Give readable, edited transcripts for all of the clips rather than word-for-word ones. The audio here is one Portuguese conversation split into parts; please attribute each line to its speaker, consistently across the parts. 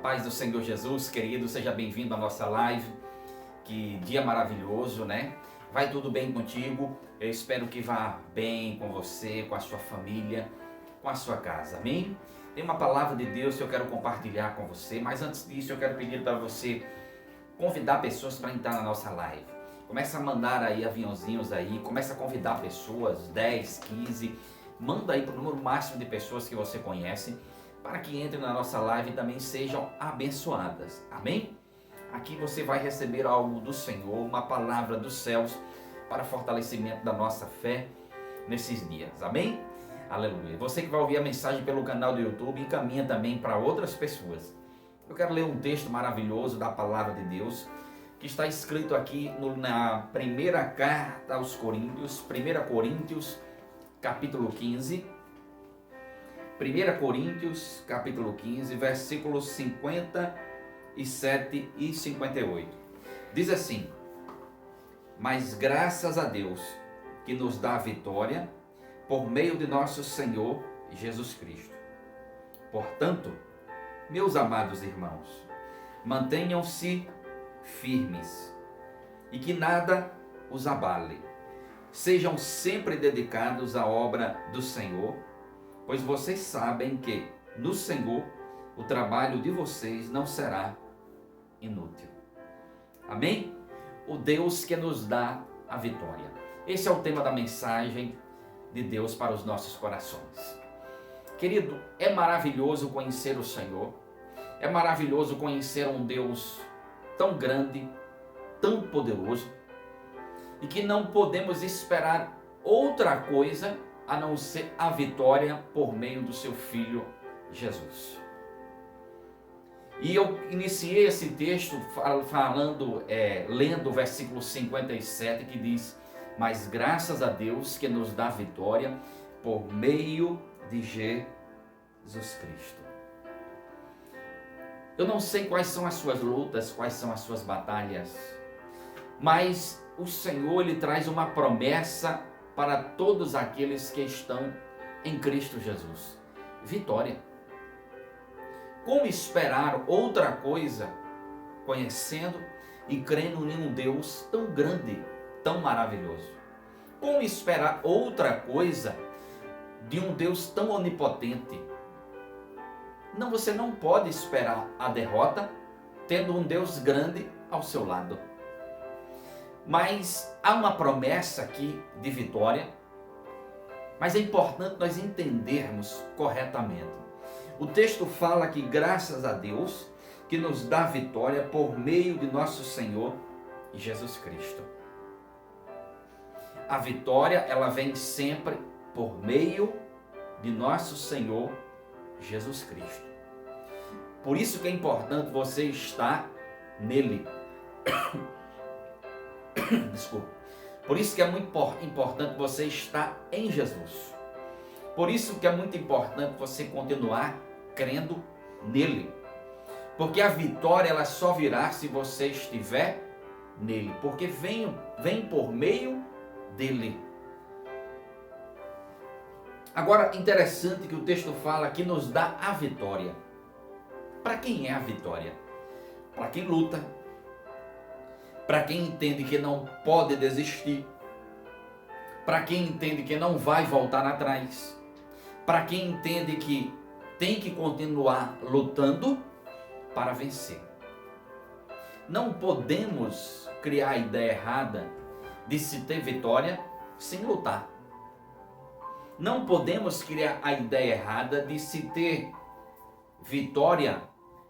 Speaker 1: paz do Senhor Jesus, querido, seja bem-vindo à nossa live. Que dia maravilhoso, né? Vai tudo bem contigo? Eu espero que vá bem com você, com a sua família, com a sua casa, amém? Tem uma palavra de Deus que eu quero compartilhar com você, mas antes disso eu quero pedir para você convidar pessoas para entrar na nossa live. Começa a mandar aí aviãozinhos aí, começa a convidar pessoas, 10, 15, manda aí para o número máximo de pessoas que você conhece, para que entrem na nossa live e também sejam abençoadas, amém? Aqui você vai receber algo do Senhor, uma palavra dos céus para fortalecimento da nossa fé nesses dias, amém? Aleluia. Você que vai ouvir a mensagem pelo canal do YouTube, encaminha também para outras pessoas. Eu quero ler um texto maravilhoso da palavra de Deus, que está escrito aqui na primeira carta aos Coríntios, 1 Coríntios, capítulo 15, 1 Coríntios, capítulo 15, versículos 57 e 58. Diz assim: mas graças a Deus que nos dá a vitória por meio de nosso Senhor Jesus Cristo. Portanto, meus amados irmãos, mantenham-se firmes e que nada os abale. Sejam sempre dedicados à obra do Senhor, pois vocês sabem que no Senhor o trabalho de vocês não será inútil. Amém? O Deus que nos dá a vitória. Esse é o tema da mensagem de Deus para os nossos corações. Querido, é maravilhoso conhecer o Senhor. É maravilhoso conhecer um Deus tão grande, tão poderoso, e que não podemos esperar outra coisa a não ser a vitória por meio do seu Filho Jesus. E eu iniciei esse texto lendo o versículo 57, que diz: mas graças a Deus que nos dá vitória por meio de Jesus Cristo. Eu não sei quais são as suas lutas, quais são as suas batalhas, mas o Senhor, Ele traz uma promessa para todos aqueles que estão em Cristo Jesus: vitória. Como esperar outra coisa, conhecendo e crendo em um Deus tão grande, tão maravilhoso? Como esperar outra coisa de um Deus tão onipotente? Não, você não pode esperar a derrota tendo um Deus grande ao seu lado. Mas há uma promessa aqui de vitória, mas é importante nós entendermos corretamente. O texto fala que graças a Deus que nos dá vitória por meio de nosso Senhor Jesus Cristo. A vitória, ela vem sempre por meio de nosso Senhor Jesus Cristo. Por isso que é importante você estar nele. Desculpa. Por isso que é muito importante você estar em Jesus. Por isso que é muito importante você continuar crendo nele. Porque a vitória, ela só virá se você estiver nele. Porque vem por meio dele. Agora, interessante que o texto fala que nos dá a vitória. Para quem é a vitória? Para quem luta. Para quem entende que não pode desistir. Para quem entende que não vai voltar atrás. Para quem entende que tem que continuar lutando para vencer. Não podemos criar a ideia errada de se ter vitória sem lutar. Não podemos criar a ideia errada de se ter vitória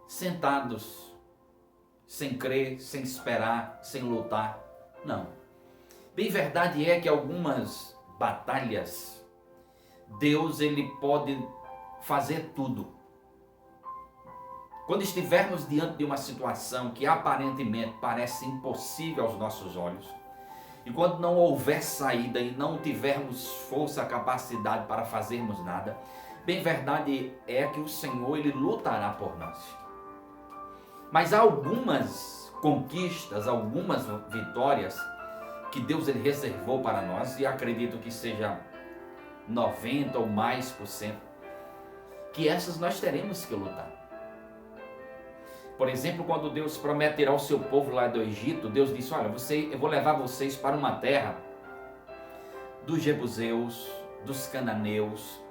Speaker 1: sentados, sem crer, sem esperar, sem lutar. Não. Bem verdade é que algumas batalhas, Deus, Ele pode fazer tudo. Quando estivermos diante de uma situação que aparentemente parece impossível aos nossos olhos, e quando não houver saída e não tivermos força, capacidade para fazermos nada, bem verdade é que o Senhor, Ele lutará por nós. Mas há algumas conquistas, algumas vitórias que Deus, Ele reservou para nós, e acredito que seja 90% ou mais, que essas nós teremos que lutar. Por exemplo, quando Deus promete tirar o seu povo lá do Egito, Deus disse: olha, eu vou levar vocês para uma terra dos jebuseus, dos cananeus.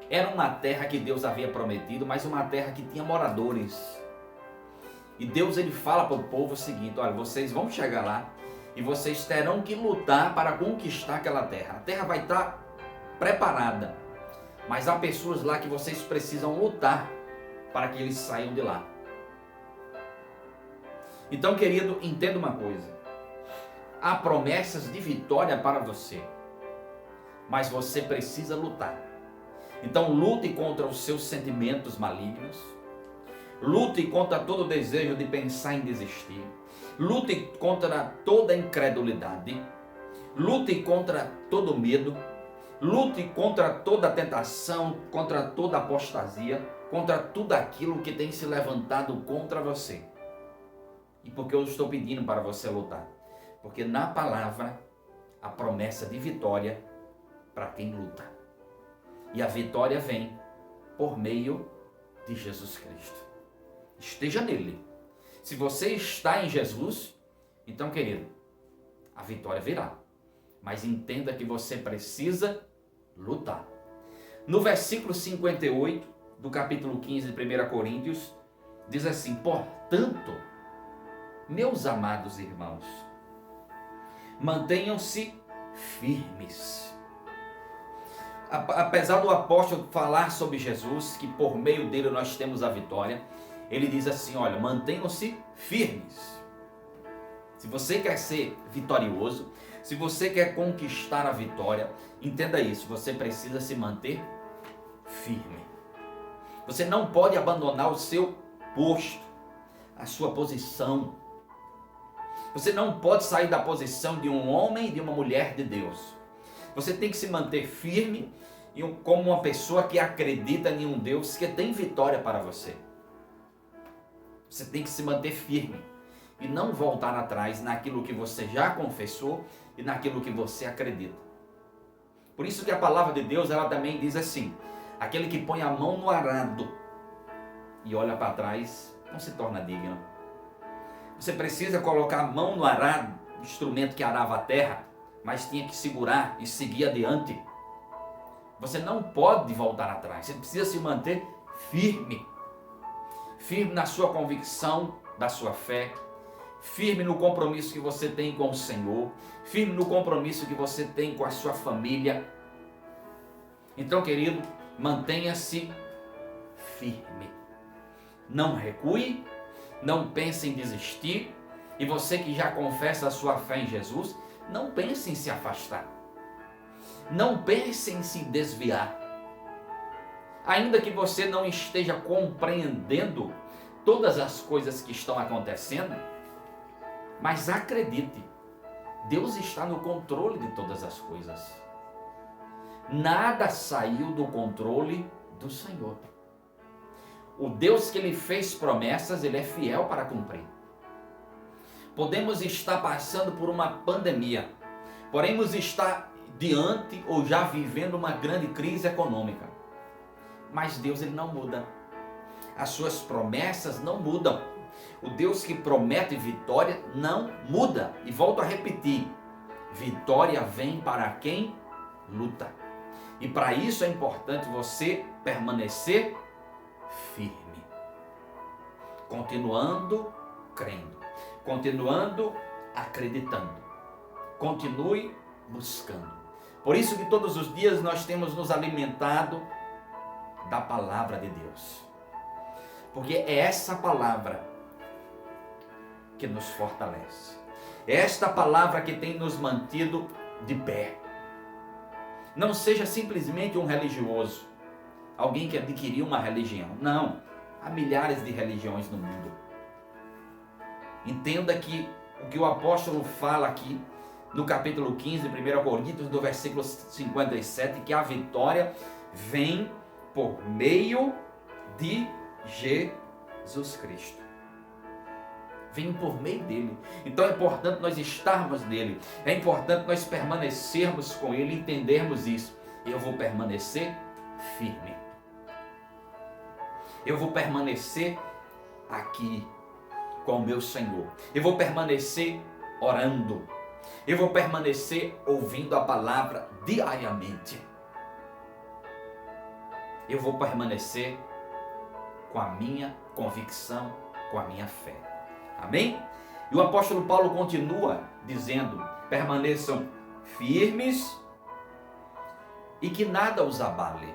Speaker 1: Era uma terra que Deus havia prometido, mas uma terra que tinha moradores. E Deus, ele fala para o povo o seguinte: olha, vocês vão chegar lá e vocês terão que lutar para conquistar aquela terra. A terra vai estar preparada, mas há pessoas lá que vocês precisam lutar para que eles saiam de lá. Então, querido, entenda uma coisa: há promessas de vitória para você, mas você precisa lutar. Então, lute contra os seus sentimentos malignos, lute contra todo o desejo de pensar em desistir, lute contra toda a incredulidade, lute contra todo medo, lute contra toda a tentação, contra toda a apostasia, contra tudo aquilo que tem se levantado contra você. E por que eu estou pedindo para você lutar? Porque na palavra a promessa de vitória para quem luta. E a vitória vem por meio de Jesus Cristo. Esteja nele. Se você está em Jesus, então, querido, a vitória virá. Mas entenda que você precisa lutar. No versículo 58 do capítulo 15 de 1 Coríntios, diz assim: portanto, meus amados irmãos, mantenham-se firmes. Apesar do apóstolo falar sobre Jesus, que por meio dele nós temos a vitória, ele diz assim: olha, mantenham-se firmes. Se você quer ser vitorioso, se você quer conquistar a vitória, entenda isso, você precisa se manter firme. Você não pode abandonar o seu posto, a sua posição. Você não pode sair da posição de um homem e de uma mulher de Deus. Você tem que se manter firme como uma pessoa que acredita em um Deus que tem vitória para você. Você tem que se manter firme e não voltar atrás naquilo que você já confessou e naquilo que você acredita. Por isso que a palavra de Deus, ela também diz assim: aquele que põe a mão no arado e olha para trás não se torna digno. Você precisa colocar a mão no arado, instrumento que arava a terra, mas tinha que segurar e seguir adiante. Você não pode voltar atrás, você precisa se manter firme. Firme na sua convicção da sua fé, firme no compromisso que você tem com o Senhor, firme no compromisso que você tem com a sua família. Então, querido, mantenha-se firme. Não recue, não pense em desistir. E você que já confessa a sua fé em Jesus, não pense em se afastar. Não pense em se desviar. Ainda que você não esteja compreendendo todas as coisas que estão acontecendo, mas acredite, Deus está no controle de todas as coisas. Nada saiu do controle do Senhor. O Deus que Ele fez promessas, Ele é fiel para cumprir. Podemos estar passando por uma pandemia, podemos estar diante ou já vivendo uma grande crise econômica, mas Deus, Ele não muda. As suas promessas não mudam. O Deus que promete vitória não muda. E volto a repetir: vitória vem para quem luta. E para isso é importante você permanecer firme, continuando crendo, continuando acreditando, continue buscando. Por isso que todos os dias nós temos nos alimentado da palavra de Deus, porque é essa palavra que nos fortalece, é esta palavra que tem nos mantido de pé. Não seja simplesmente um religioso, alguém que adquiriu uma religião. Não, há milhares de religiões no mundo. Entenda que o que o apóstolo fala aqui no capítulo 15 de 1 Coríntios, do versículo 57, que a vitória vem por meio de Jesus Cristo. Vem por meio dele. Então é importante nós estarmos nele, é importante nós permanecermos com ele, entendermos isso. Eu vou permanecer firme. Eu vou permanecer aqui com o meu Senhor. Eu vou permanecer orando. Eu vou permanecer ouvindo a palavra diariamente. Eu vou permanecer com a minha convicção, com a minha fé. Amém? E o apóstolo Paulo continua dizendo: permaneçam firmes e que nada os abale.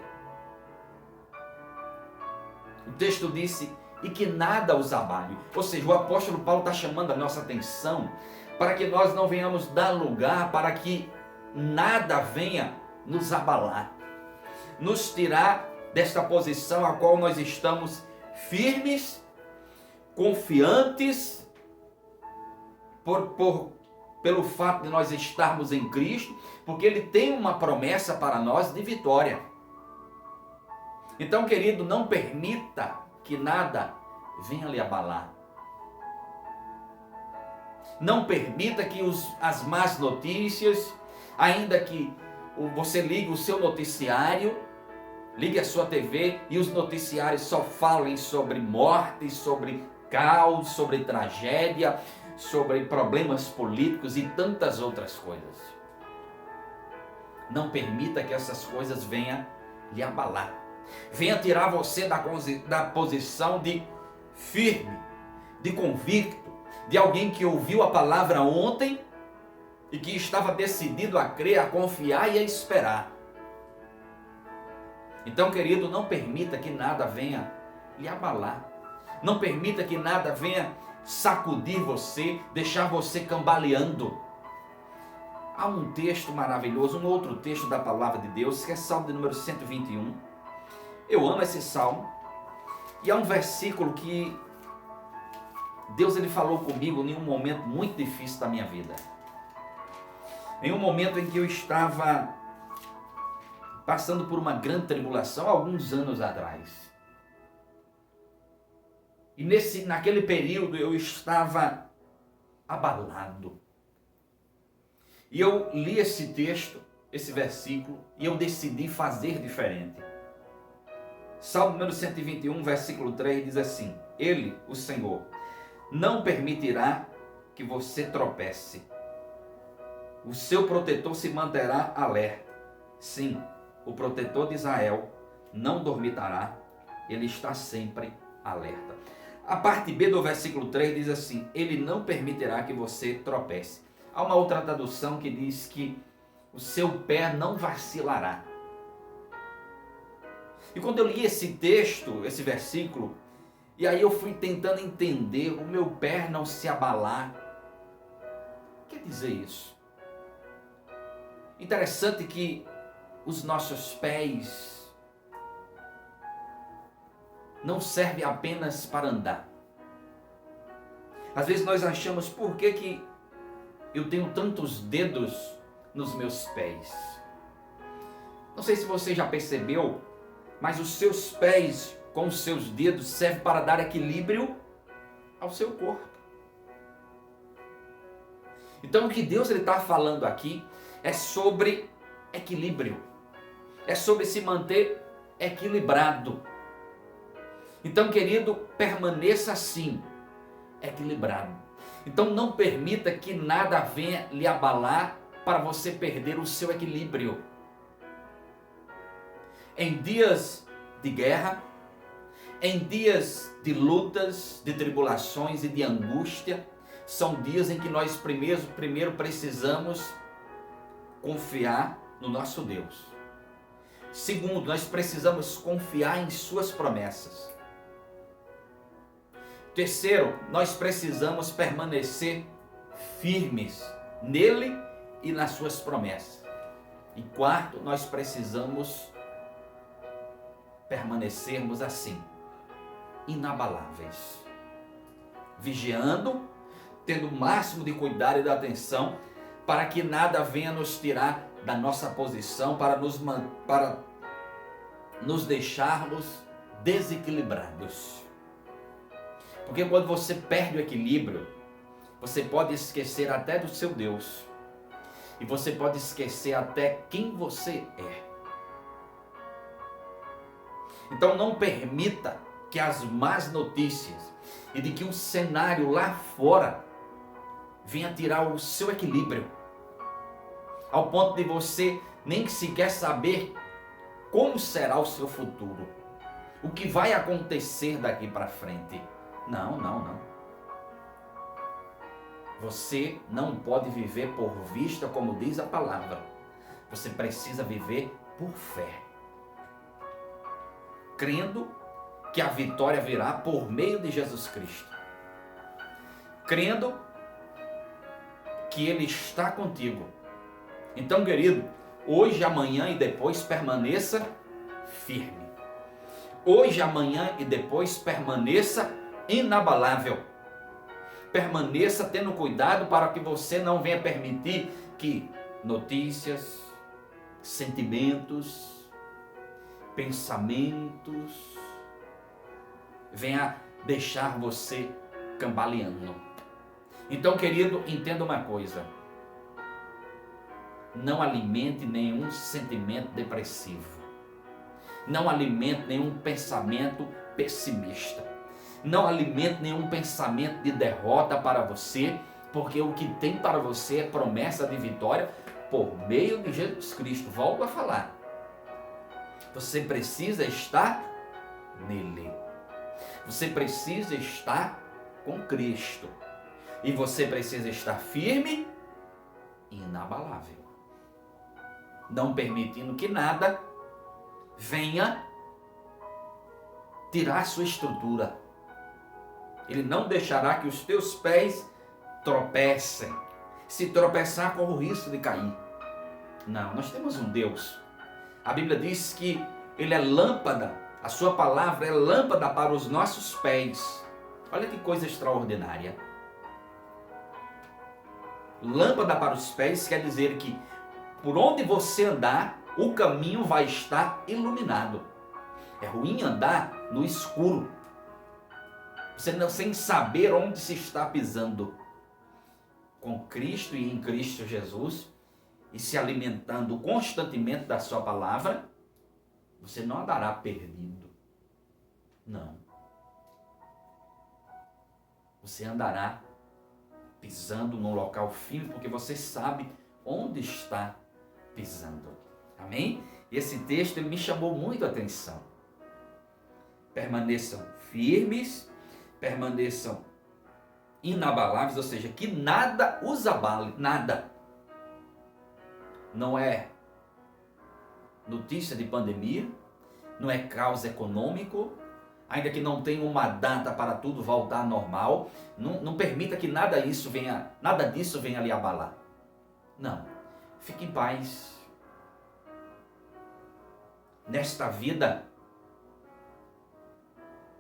Speaker 1: O texto disse: e que nada os abale. Ou seja, o apóstolo Paulo está chamando a nossa atenção para que nós não venhamos dar lugar para que nada venha nos abalar, nos tirar desta posição a qual nós estamos firmes, confiantes, pelo fato de nós estarmos em Cristo, porque Ele tem uma promessa para nós de vitória. Então, querido, não permita que nada venha lhe abalar. Não permita que as más notícias, ainda que você ligue o seu noticiário, ligue a sua TV e os noticiários só falem sobre morte, sobre caos, sobre tragédia, sobre problemas políticos e tantas outras coisas. Não permita que essas coisas venham lhe abalar. Venha tirar você da posição de firme, de convicto, de alguém que ouviu a palavra ontem e que estava decidido a crer, a confiar e a esperar. Então, querido, não permita que nada venha lhe abalar. Não permita que nada venha sacudir você, deixar você cambaleando. Há um texto maravilhoso, um outro texto da palavra de Deus, que é Salmo de número 121. Eu amo esse salmo. E é um versículo que Deus ele falou comigo em um momento muito difícil da minha vida. Em um momento em que eu estava passando por uma grande tribulação, alguns anos atrás. E naquele período eu estava abalado. E eu li esse texto, esse versículo, e eu decidi fazer diferente. Salmo número 121, versículo 3 diz assim: Ele, o Senhor, não permitirá que você tropece. O seu protetor se manterá alerta. Sim, o protetor de Israel não dormitará, ele está sempre alerta. A parte B do versículo 3 diz assim: Ele não permitirá que você tropece. Há uma outra tradução que diz que o seu pé não vacilará. E quando eu li esse texto, esse versículo, e aí eu fui tentando entender o meu pé não se abalar. O que quer dizer isso? Interessante que os nossos pés não servem apenas para andar. Às vezes nós achamos, por que eu tenho tantos dedos nos meus pés? Não sei se você já percebeu, mas os seus pés com os seus dedos servem para dar equilíbrio ao seu corpo. Então o que Deus está falando aqui é sobre equilíbrio. É sobre se manter equilibrado. Então, querido, permaneça assim, equilibrado. Então não permita que nada venha lhe abalar para você perder o seu equilíbrio. Em dias de guerra, em dias de lutas, de tribulações e de angústia, são dias em que nós primeiro precisamos confiar no nosso Deus. Segundo, nós precisamos confiar em suas promessas. Terceiro, nós precisamos permanecer firmes nele e nas suas promessas. E quarto, nós precisamos permanecermos assim, inabaláveis, vigiando, tendo o máximo de cuidado e de atenção, para que nada venha nos tirar da nossa posição, para nos deixarmos desequilibrados. Porque quando você perde o equilíbrio, você pode esquecer até do seu Deus. E você pode esquecer até quem você é. Então não permita que as más notícias e de que o cenário lá fora venha tirar o seu equilíbrio, ao ponto de você nem sequer saber como será o seu futuro, o que vai acontecer daqui para frente. Não, não, não. Você não pode viver por vista, como diz a palavra. Você precisa viver por fé, crendo que a vitória virá por meio de Jesus Cristo, crendo que Ele está contigo. Então, querido, hoje, amanhã e depois permaneça firme. Hoje, amanhã e depois permaneça inabalável. Permaneça tendo cuidado para que você não venha permitir que notícias, sentimentos, pensamentos venha deixar você cambaleando. Então, querido, entenda uma coisa: não alimente nenhum sentimento depressivo, não alimente nenhum pensamento pessimista, não alimente nenhum pensamento de derrota para você, porque o que tem para você é promessa de vitória por meio de Jesus Cristo. Volto a falar, você precisa estar nele, você precisa estar com Cristo, e você precisa estar firme e inabalável, não permitindo que nada venha tirar sua estrutura. Ele não deixará que os teus pés tropecem. Se tropeçar, corre o risco de cair. Não, nós temos um Deus. A Bíblia diz que Ele é lâmpada, a sua palavra é lâmpada para os nossos pés. Olha que coisa extraordinária. Lâmpada para os pés quer dizer que por onde você andar, o caminho vai estar iluminado. É ruim andar no escuro, você não, sem saber onde se está pisando. Com Cristo e em Cristo Jesus, e se alimentando constantemente da sua palavra, você não andará perdido. Não. Você andará pisando num local firme, porque você sabe onde está pisando. Amém? Esse texto me chamou muito a atenção. Permaneçam firmes, permaneçam inabaláveis, ou seja, que nada os abale, nada. Não é notícia de pandemia, não é caos econômico, ainda que não tenha uma data para tudo voltar ao normal, não permita que nada disso venha lhe abalar. Não, fique em paz. Nesta vida,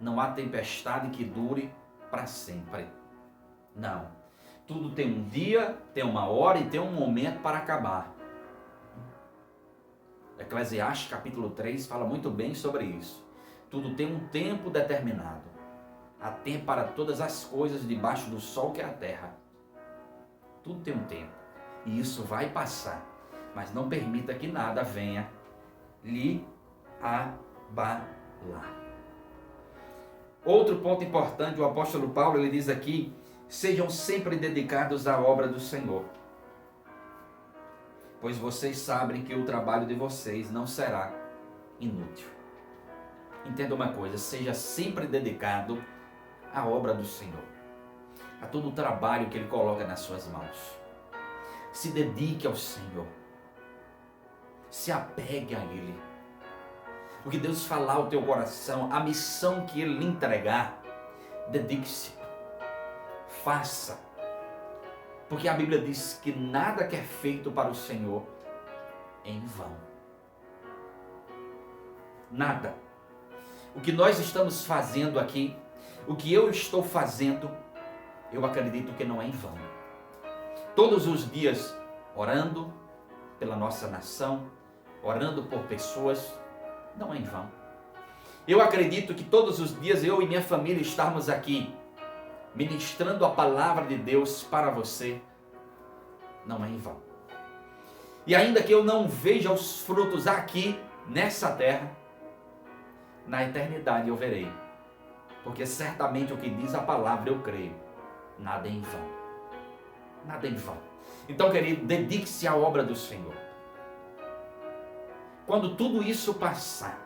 Speaker 1: não há tempestade que dure para sempre. Não. Tudo tem um dia, tem uma hora e tem um momento para acabar. Eclesiastes capítulo 3 fala muito bem sobre isso. Tudo tem um tempo determinado. Há tempo para todas as coisas debaixo do sol que é a terra. Tudo tem um tempo. E isso vai passar. Mas não permita que nada venha lhe abalar. Outro ponto importante, o apóstolo Paulo, ele diz aqui: sejam sempre dedicados à obra do Senhor, pois vocês sabem que o trabalho de vocês não será inútil. Entenda uma coisa, seja sempre dedicado à obra do Senhor, a todo o trabalho que Ele coloca nas suas mãos. Se dedique ao Senhor, se apegue a Ele. O que Deus falar ao teu coração, a missão que Ele lhe entregar, dedique-se, faça. Porque a Bíblia diz que nada que é feito para o Senhor é em vão. Nada. O que nós estamos fazendo aqui, o que eu estou fazendo, eu acredito que não é em vão. Todos os dias orando pela nossa nação, orando por pessoas, não é em vão. Eu acredito que todos os dias eu e minha família estarmos aqui ministrando a palavra de Deus para você, não é em vão. E ainda que eu não veja os frutos aqui nessa terra, na eternidade eu verei. Porque certamente o que diz a palavra, eu creio, nada é em vão. Nada é em vão. Então, querido, dedique-se à obra do Senhor. Quando tudo isso passar,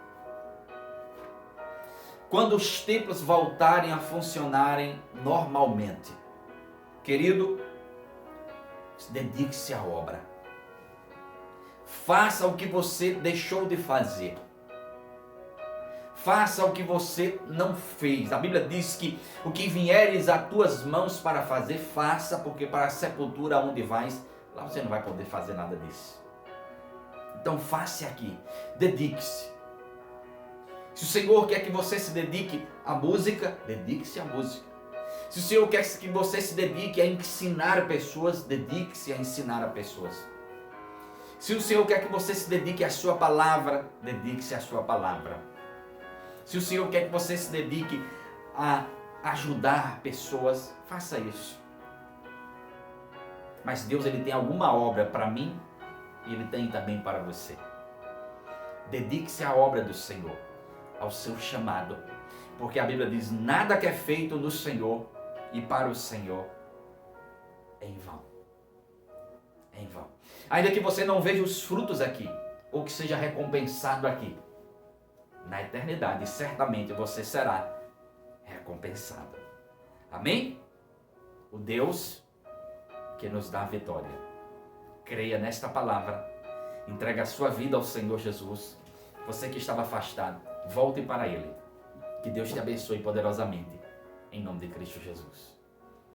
Speaker 1: quando os templos voltarem a funcionarem normalmente, querido, dedique-se à obra. Faça o que você deixou de fazer. Faça o que você não fez. A Bíblia diz que o que vieres a tuas mãos para fazer, faça, porque para a sepultura onde vais, lá você não vai poder fazer nada disso. Então faça aqui, dedique-se. Se o Senhor quer que você se dedique à música, dedique-se à música. Se o Senhor quer que você se dedique a ensinar pessoas, dedique-se a ensinar a pessoas. Se o Senhor quer que você se dedique à sua palavra, dedique-se à sua palavra. Se o Senhor quer que você se dedique a ajudar pessoas, faça isso. Mas Deus, Ele tem alguma obra para mim e Ele tem também para você. Dedique-se à obra do Senhor, ao seu chamado. Porque a Bíblia diz, nada que é feito no Senhor e para o Senhor é em vão. É em vão. Ainda que você não veja os frutos aqui, ou que seja recompensado aqui, na eternidade, certamente você será recompensado. Amém? O Deus que nos dá a vitória. Creia nesta palavra. Entregue a sua vida ao Senhor Jesus. Você que estava afastado, volte para Ele. Que Deus te abençoe poderosamente. Em nome de Cristo Jesus.